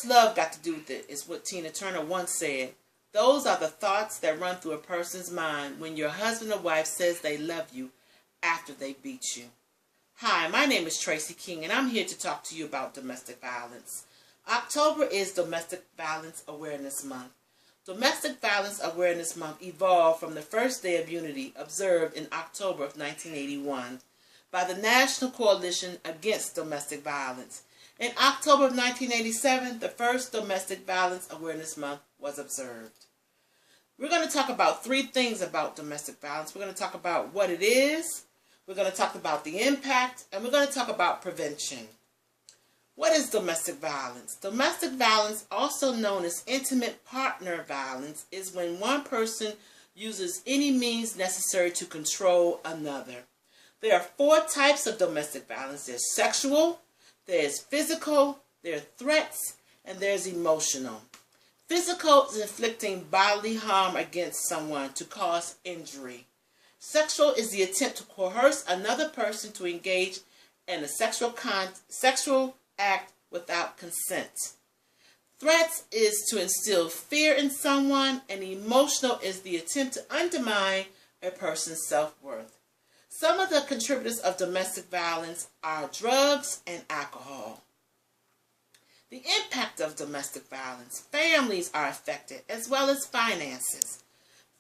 What's love got to do with it is what Tina Turner once said. Those are the thoughts that run through a person's mind when your husband or wife says they love you after they beat you. Hi, my name is Tracey King, and I'm here to talk to you about domestic violence. October is Domestic Violence Awareness Month. Domestic Violence Awareness Month evolved from the first day of unity observed in October of 1981 by the National Coalition Against Domestic Violence. In October of 1987, the first Domestic Violence Awareness Month was observed. We're going to talk about three things about domestic violence. We're going to talk about what it is, we're going to talk about the impact, and we're going to talk about prevention. What is domestic violence? Domestic violence, also known as intimate partner violence, is when one person uses any means necessary to control another. There are four types of domestic violence. There's sexual, there's physical, there's threats, and there's emotional. Physical is inflicting bodily harm against someone to cause injury. Sexual is the attempt to coerce another person to engage in a sexual act without consent. Threats is to instill fear in someone, and emotional is the attempt to undermine a person's self-worth. Some of the contributors of domestic violence are drugs and alcohol. The impact of domestic violence. Families are affected, as well as finances.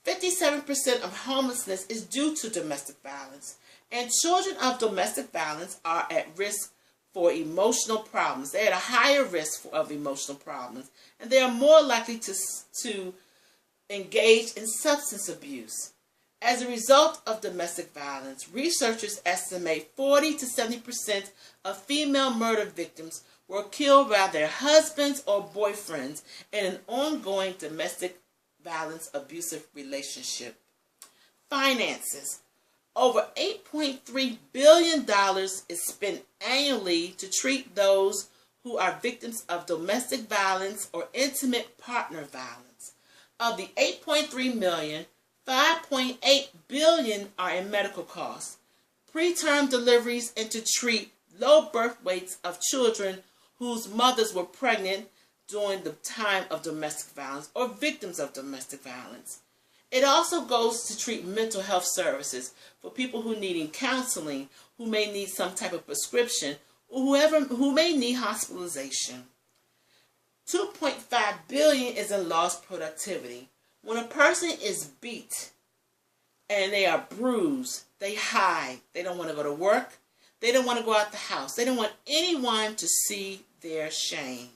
57% of homelessness is due to domestic violence, and children of domestic violence are at risk for emotional problems. They're at a higher risk of emotional problems, and they are more likely to engage in substance abuse. As a result of domestic violence, researchers estimate 40 to 70% of female murder victims were killed by their husbands or boyfriends in an ongoing domestic violence abusive relationship. Finances. Over $8.3 billion is spent annually to treat those who are victims of domestic violence or intimate partner violence. Of the $8.3 million, $5.8 billion are in medical costs, preterm deliveries, and to treat low birth weights of children whose mothers were pregnant during the time of domestic violence or victims of domestic violence. It also goes to treat mental health services for people who need counseling, who may need some type of prescription, or who may need hospitalization. $2.5 billion is in lost productivity. When a person is beat and they are bruised, they hide. They don't want to go to work. They don't want to go out the house. They don't want anyone to see their shame.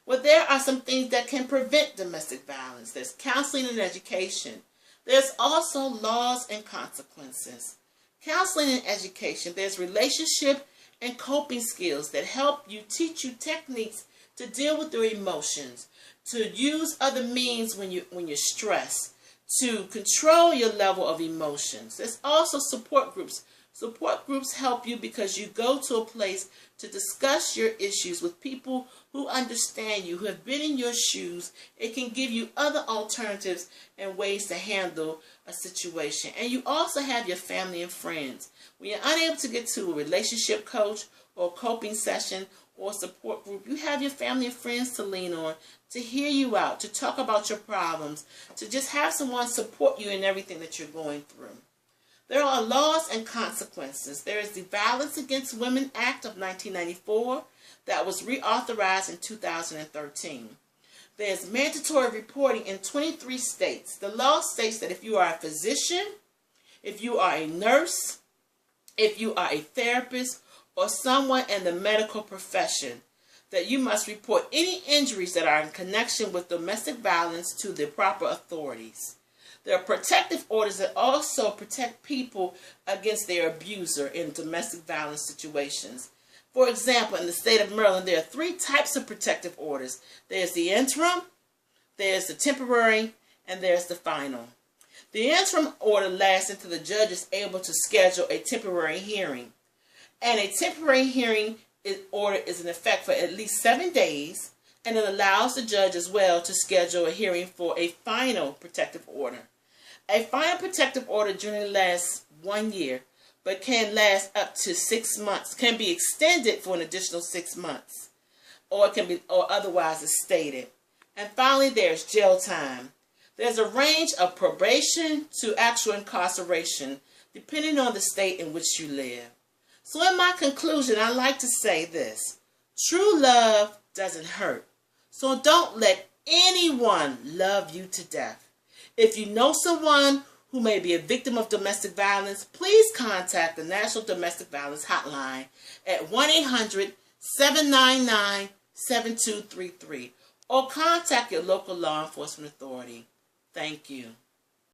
Well, there are some things that can prevent domestic violence. There's counseling and education. There's also laws and consequences. Counseling and education, there's relationship and coping skills that help you, teach you techniques to deal with your emotions, to use other means when you're stressed, to control your level of emotions. There's also support groups. Support groups help you because you go to a place to discuss your issues with people who understand you, who have been in your shoes. It can give you other alternatives and ways to handle a situation. And you also have your family and friends. When you're unable to get to a relationship coach or coping session or support group, you have your family and friends to lean on, to hear you out, to talk about your problems, to just have someone support you in everything that you're going through. There are laws and consequences. There is the Violence Against Women Act of 1994 that was reauthorized in 2013. There's mandatory reporting in 23 states. The law states that if you are a physician, if you are a nurse, if you are a therapist, or someone in the medical profession, that you must report any injuries that are in connection with domestic violence to the proper authorities. There are protective orders that also protect people against their abuser in domestic violence situations. For example, in the state of Maryland, there are three types of protective orders. There's the interim, there's the temporary, and there's the final. The interim order lasts until the judge is able to schedule a temporary hearing. And a temporary hearing order is in effect for at least 7 days, and it allows the judge as well to schedule a hearing for a final protective order. A final protective order generally lasts 1 year, but can last up to 6 months, can be extended for an additional 6 months. or it can be, or otherwise is stated. And finally, there's jail time. There's a range of probation to actual incarceration, depending on the state in which you live. So in my conclusion, I like to say this: true love doesn't hurt. So don't let anyone love you to death. If you know someone who may be a victim of domestic violence, please contact the National Domestic Violence Hotline at 1-800-799-7233 or contact your local law enforcement authority. Thank you.